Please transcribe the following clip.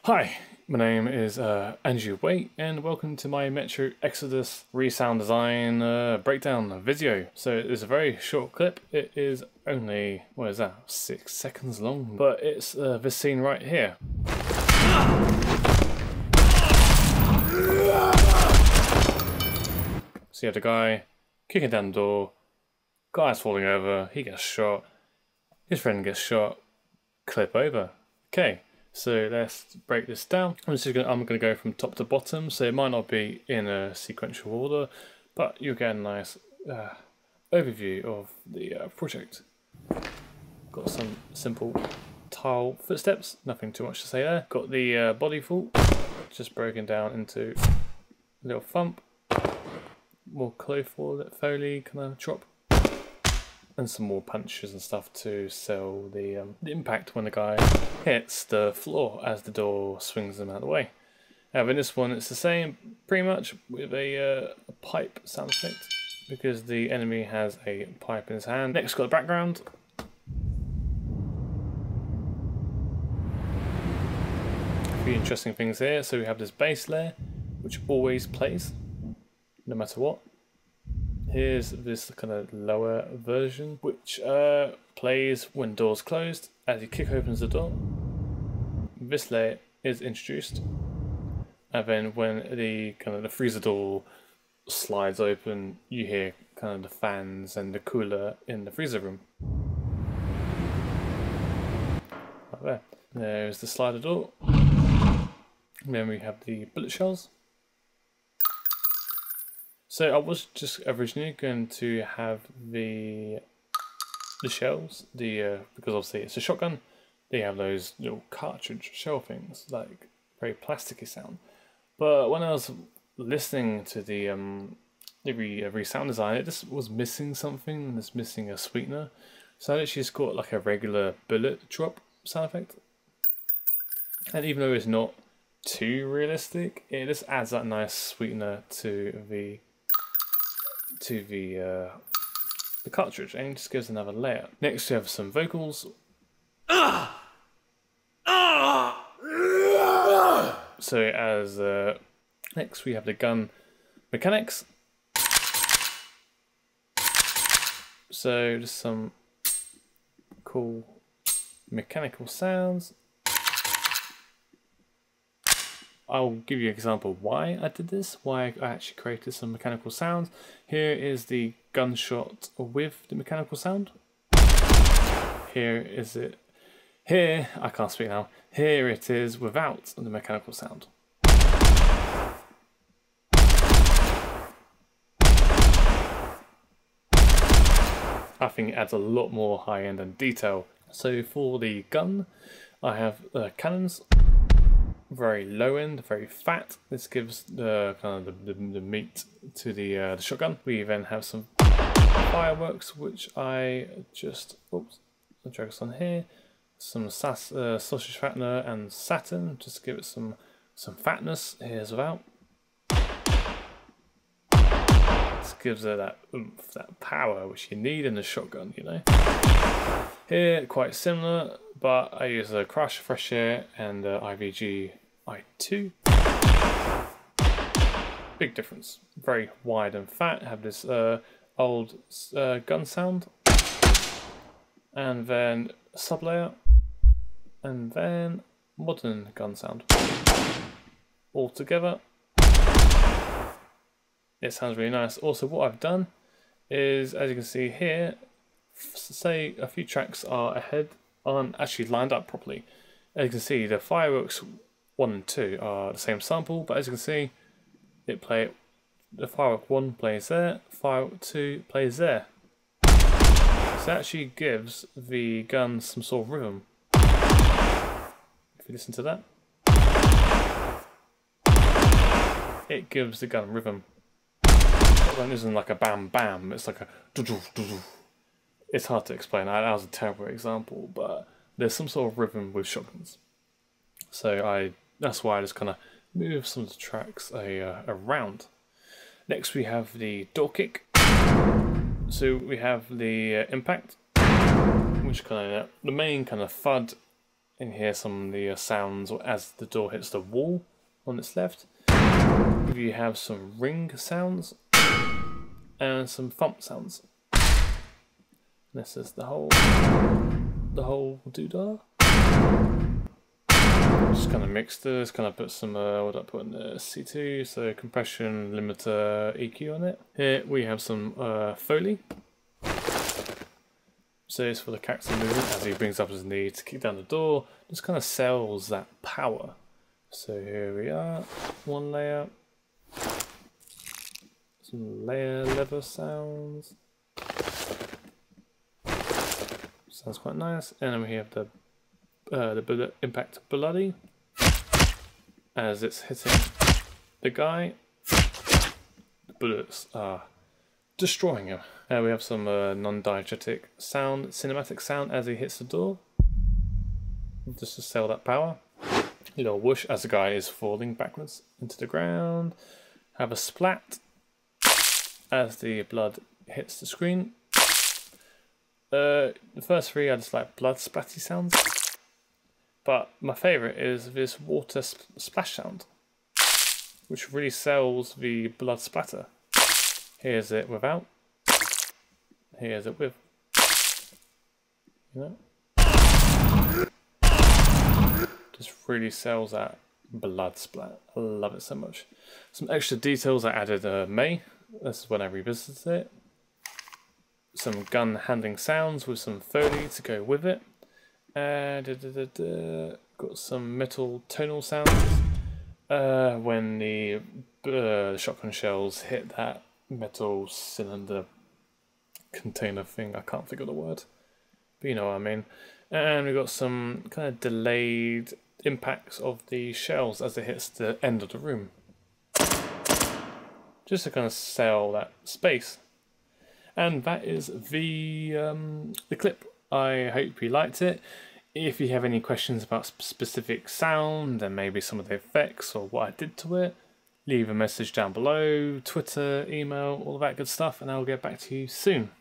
Hi, my name is Andrew Waite, and welcome to my Metro Exodus resound design breakdown video. So it's a very short clip. It is only, what is that, 6 seconds long, but it's this scene right here. So you have the guy kicking down the door, guy's falling over, he gets shot, his friend gets shot, clip over. Okay. So let's break this down. I'm gonna go from top to bottom, so it might not be in a sequential order, but you'll get a nice overview of the project. Got some simple tile footsteps, nothing too much to say there. Got the body fault, just broken down into a little thump, more clay foley kind of drop, and some more punches and stuff to sell the impact when the guy hits the floor as the door swings them out of the way. In this one it's the same pretty much with a pipe sound effect because the enemy has a pipe in his hand. Next got the background. A few interesting things here. So we have this bass layer which always plays no matter what. Here's this kind of lower version, which plays when doors closed. As you kick opens the door, this layer is introduced, and then when the freezer door slides open, you hear kind of the fans and the cooler in the freezer room. Right there. There's the slider door. And then we have the bullet shells. So I was just originally going to have the shells, because obviously it's a shotgun. They have those little cartridge shell things, like very plasticky sound. But when I was listening to the every sound design, it just was missing something. It's missing a sweetener. So I actually just got like a regular bullet drop sound effect. And even though it's not too realistic, it just adds that nice sweetener to the cartridge, and it just gives another layer. Next we have some vocals. So as next we have the gun mechanics. So just some cool mechanical sounds. I'll give you an example why I did this, why I actually created some mechanical sounds. Here is the gunshot with the mechanical sound. Here is it. Here, I can't speak now. Here it is without the mechanical sound. I think it adds a lot more high-end and detail. So for the gun, I have cannons. Very low end, very fat. This gives the kind of the meat to the shotgun. We then have some fireworks, which I just I'll drag this on here. Some sausage fattener and Saturn, just to give it some fatness. Here's without. This gives it that oomph, that power which you need in the shotgun, you know. Here, quite similar, but I use a Crush, Fresh Air, and IVG i2. Big difference. Very wide and fat. Have this old gun sound, and then sub layer, and then modern gun sound. All together, it sounds really nice. Also, what I've done is, as you can see here, say a few tracks aren't actually lined up properly. As you can see, the fireworks 1 and 2 are the same sample, but as you can see, the firework 1 plays there, firework 2 plays there. So it actually gives the gun some sort of rhythm. If you listen to that, it gives the gun rhythm. It isn't like a bam bam, it's like a doo-doo, doo-doo. It's hard to explain. That was a terrible example, but there's some sort of rhythm with shotguns. So that's why I just kind of move some of the tracks around. Next we have the door kick. So we have the impact, which kind of the main kind of thud and hear some of the sounds as the door hits the wall on its left. If you have some ring sounds and some thump sounds. This is the whole doodah. Just kind of mixed this, kind of put some, what did I put in there? C2, so compression, limiter, EQ on it. Here we have some Foley. So it's for the character movement as he brings up his knee to kick down the door. Just kind of sells that power. So here we are, one layer. Some layer lever sounds. Sounds quite nice. And then we have the bullet impact bloody as it's hitting the guy. The bullets are destroying him. We have some non-diegetic sound, cinematic sound as he hits the door, just to sell that power. A little whoosh as the guy is falling backwards into the ground. Have a splat as the blood hits the screen. The first three are just like blood splatty sounds, but my favourite is this water splash sound, which really sells the blood splatter. Here's it without. Here's it with. You know? Just really sells that blood splat. I love it so much. Some extra details I added May. This is when I revisited it. Some gun handling sounds with some Foley to go with it. Got some metal tonal sounds when the shotgun shells hit that metal cylinder container thing. I can't think of the word, but you know what I mean. And we got some kind of delayed impacts of the shells as it hits the end of the room, just to kind of sell that space. And that is the clip. I hope you liked it. If you have any questions about specific sound and maybe some of the effects or what I did to it, leave a message down below, Twitter, email, all of that good stuff, and I'll get back to you soon.